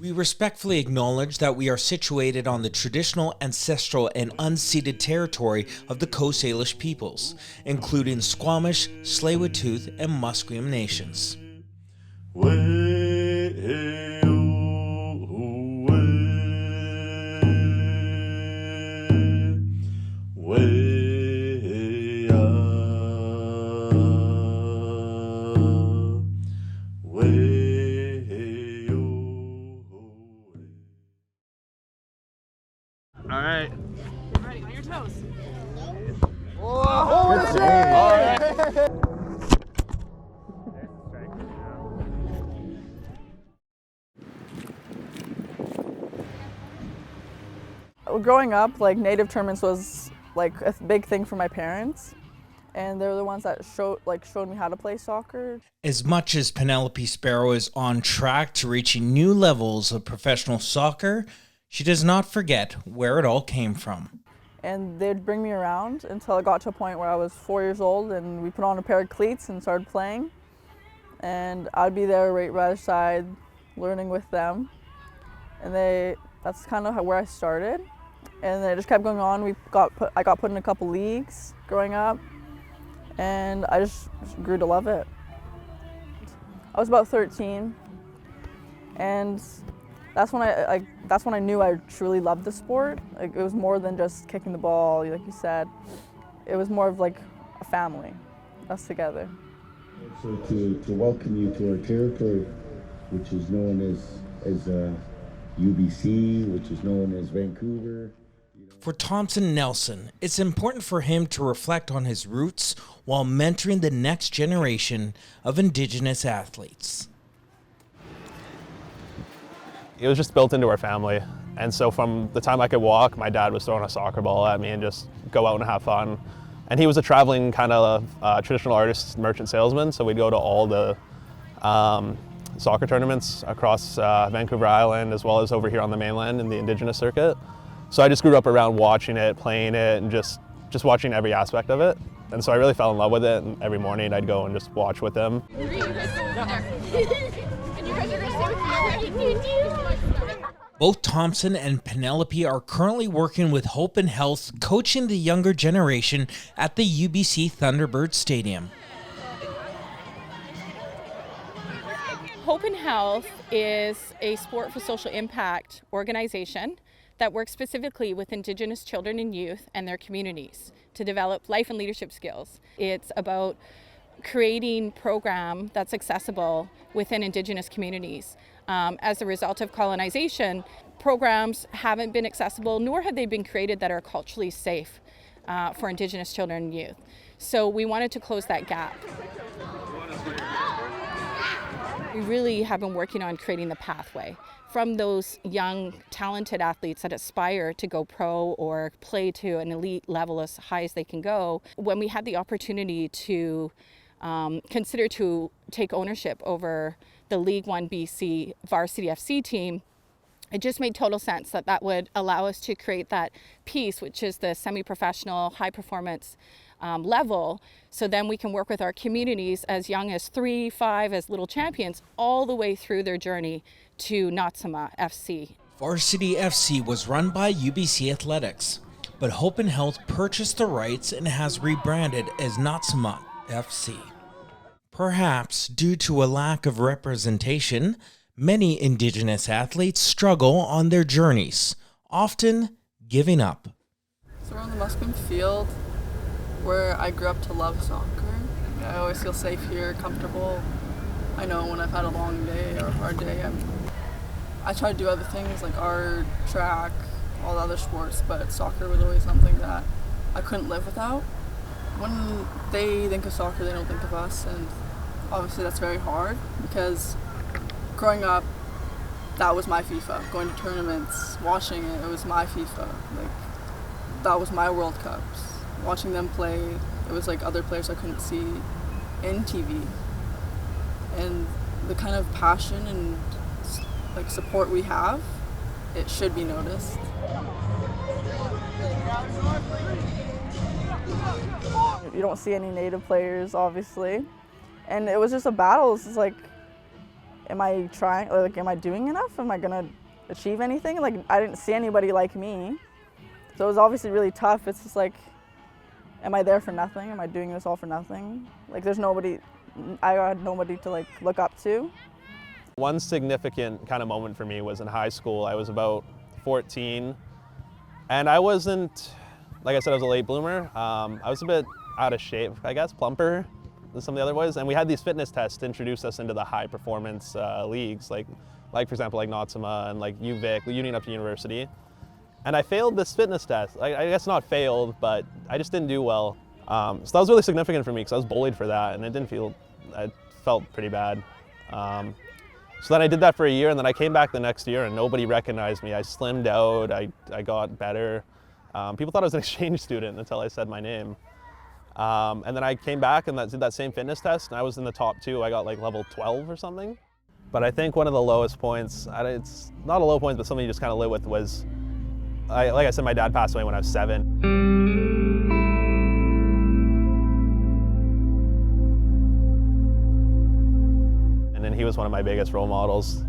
We respectfully acknowledge that we are situated on the traditional, ancestral, and unceded territory of the Coast Salish peoples, including Squamish, Tsleil-Waututh, and Musqueam nations. All right. Get ready, on your toes. Oh, good save. All right. Growing up, native tournaments was a big thing for my parents, and they're the ones that showed me how to play soccer. As much as Penelope Sparrow is on track to reaching new levels of professional soccer, she does not forget where it all came from. And they'd bring me around until I got to a point where I was 4 years old, and we put on a pair of cleats and started playing. And I'd be there right by their side, learning with them. And that's kind of where I started. And it just kept going on. I got put in a couple leagues growing up, and I just grew to love it. I was about 13, and that's when I knew I truly loved the sport. It was more than just kicking the ball, like you said. It was more of a family, us together. So to welcome you to our territory, which is known as UBC, which is known as Vancouver. For Thompson Nelson, it's important for him to reflect on his roots while mentoring the next generation of Indigenous athletes. It was just built into our family. And so from the time I could walk, my dad was throwing a soccer ball at me and just go out and have fun. And he was a traveling kind of traditional artist, merchant salesman. So we'd go to all the soccer tournaments across Vancouver Island, as well as over here on the mainland in the Indigenous circuit. So I just grew up around watching it, playing it, and just watching every aspect of it. And so I really fell in love with it, and every morning I'd go and just watch with them. Both Thompson and Penelope are currently working with Hope and Health, coaching the younger generation at the UBC Thunderbird Stadium. Hope and Health is a sport for social impact organization that works specifically with Indigenous children and youth and their communities to develop life and leadership skills. It's about creating a program that's accessible within Indigenous communities. As a result of colonization, programs haven't been accessible, nor have they been created that are culturally safe for Indigenous children and youth. So we wanted to close that gap. We really have been working on creating the pathway from those young, talented athletes that aspire to go pro or play to an elite level as high as they can go. When we had the opportunity to consider to take ownership over the League One BC Varsity FC team, it just made total sense that that would allow us to create that piece, which is the semi-professional, high-performance level, so then we can work with our communities as young as 3, 5 as little champions, all the way through their journey to Nautsa'mawt FC. Varsity FC was run by UBC Athletics, but Hope and Health purchased the rights and has rebranded as Nautsa'mawt FC. Perhaps due to a lack of representation, many Indigenous athletes struggle on their journeys, often giving up. So we're on the Musqueam field, where I grew up to love soccer. I always feel safe here, comfortable. I know when I've had a long day or a hard day, I try to do other things like art, track, all the other sports, but soccer was always something that I couldn't live without. When they think of soccer, they don't think of us, and obviously that's very hard because growing up, that was my FIFA. Going to tournaments, watching it, it was my FIFA. That was my World Cups. Watching them play, it was like other players I couldn't see in TV. And the kind of passion and support we have, it should be noticed. You don't see any native players, obviously. And it was just a battle. It's just am I trying, like, am I doing enough? Am I gonna achieve anything? Like, I didn't see anybody like me. So it was obviously really tough. It's just like, am I there for nothing? Am I doing this all for nothing? Like, there's nobody, I had nobody to like look up to. One significant kind of moment for me was in high school. I was about 14, and I wasn't, like I said, I was a late bloomer. I was a bit out of shape, I guess, plumper than some of the other boys. And we had these fitness tests to introduce us into the high performance leagues, like for example, like Nautsa'mawt and like UVic, Union Upton University. And I failed this fitness test. I guess not failed, but I just didn't do well. So that was really significant for me because I was bullied for that, and it felt pretty bad. So then I did that for a year, and then I came back the next year and nobody recognized me. I slimmed out, I got better. People thought I was an exchange student until I said my name. And then I came back and did that same fitness test, and I was in the top 2. I got like level 12 or something. But I think one of the lowest points, it's not a low point, but something you just kind of live with, was, like I said, my dad passed away when I was 7. And he was one of my biggest role models.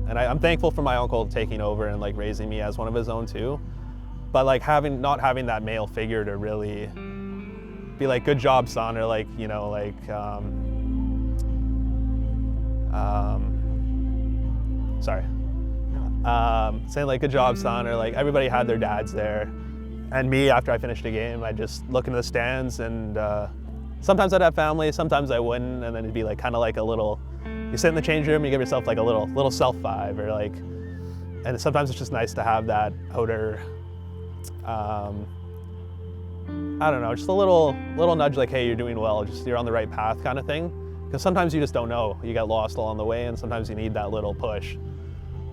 And I'm thankful for my uncle taking over and like raising me as one of his own too. But like not having that male figure to really be like, good job, son, or like, you know, like, saying like, good job, son, or like, everybody had their dads there. And me, after I finished a game, I'd just look into the stands, and sometimes I'd have family, sometimes I wouldn't, and then it'd be like kind of like a little, you sit in the change room, you give yourself like a little self vibe, or like, and sometimes it's just nice to have that outer, I don't know, just a little nudge like, hey, you're doing well, just you're on the right path kind of thing. Because sometimes you just don't know, you get lost along the way, and sometimes you need that little push.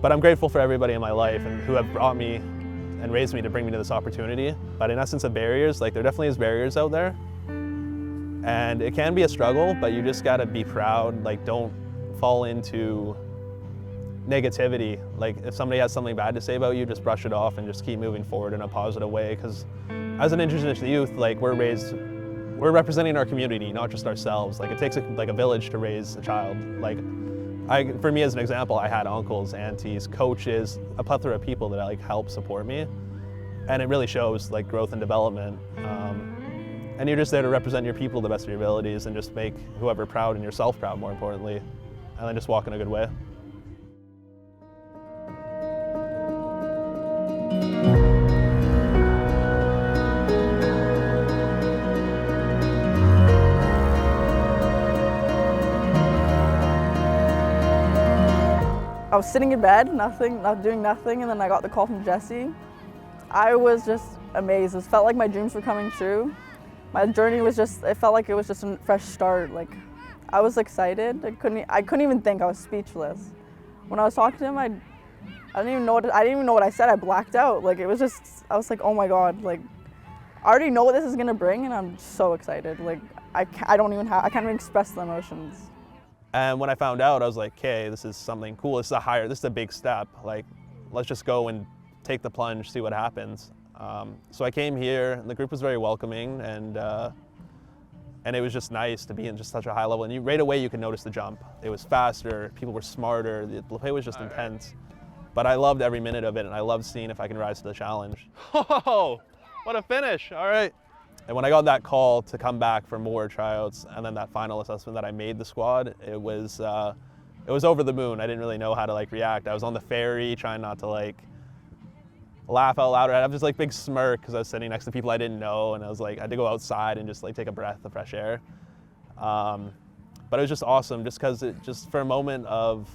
But I'm grateful for everybody in my life and who have brought me and raised me to bring me to this opportunity. But in essence of barriers, like there definitely is barriers out there. And it can be a struggle, but you just gotta be proud. Like, don't fall into negativity. Like if somebody has something bad to say about you, just brush it off and just keep moving forward in a positive way. Because as an Indigenous youth, like we're representing our community, not just ourselves. Like it takes a village to raise a child. Like for me as an example, I had uncles, aunties, coaches, a plethora of people that like help support me. And it really shows like growth and development. And you're just there to represent your people to the best of your abilities and just make whoever proud and yourself proud, more importantly, and then just walk in a good way. I was sitting in bed, not doing nothing, and then I got the call from Jesse. I was just amazed. It felt like my dreams were coming true. My journey was it felt like it was just a fresh start. Like, I was excited. I couldn't even think. I was speechless. When I was talking to him, I didn't even know what I said. I blacked out. Like, it was just, I was like, oh my God. Like, I already know what this is gonna bring, and I'm so excited. Like, I can't even express the emotions. And when I found out, I was like, okay, this is something cool. This is a big step. Like, let's just go and take the plunge, see what happens. So I came here, and the group was very welcoming, and it was just nice to be in just such a high level. And right away, you could notice the jump. It was faster, people were smarter, the play was just intense. But I loved every minute of it, and I loved seeing if I can rise to the challenge. Oh, what a finish, all right. And when I got that call to come back for more tryouts, and then that final assessment that I made the squad, it was over the moon. I didn't really know how to like react. I was on the ferry trying not to like laugh out loud. I had this like big smirk because I was sitting next to people I didn't know, and I was like, I had to go outside and just like take a breath of fresh air. But it was just awesome, just because just for a moment of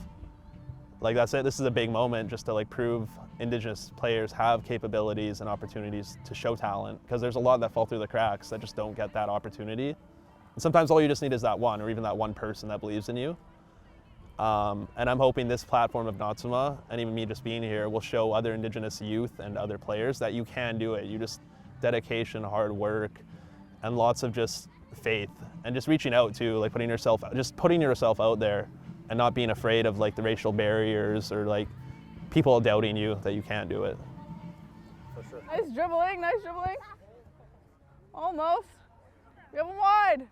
like, that's it. This is a big moment just to like prove Indigenous players have capabilities and opportunities to show talent, because there's a lot that fall through the cracks that just don't get that opportunity. And sometimes all you just need is that one, or even that one person that believes in you. And I'm hoping this platform of Nautsa'mawt, and even me just being here, will show other Indigenous youth and other players that you can do it. You just dedication, hard work, and lots of just faith, and just reaching out to like putting yourself out there, and not being afraid of like the racial barriers or like people doubting you that you can't do it. For sure. Nice dribbling, nice dribbling. Almost. We have them wide.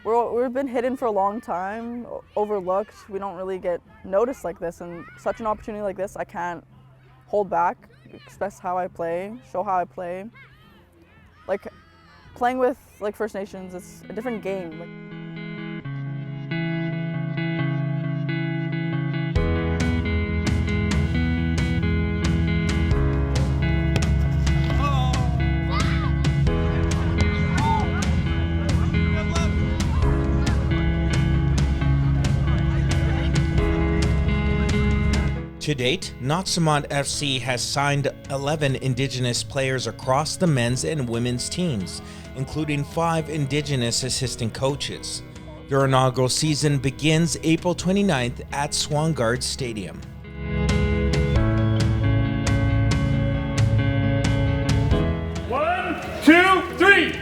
We've been hidden for a long time, overlooked. We don't really get noticed like this, and such an opportunity like this, I can't hold back, express how I play, show how I play. Like, playing with like First Nations, it's a different game. To date, Nautsa'mawt FC has signed 11 Indigenous players across the men's and women's teams, including 5 Indigenous assistant coaches. Their inaugural season begins April 29th at Swangard Stadium. One, two, three!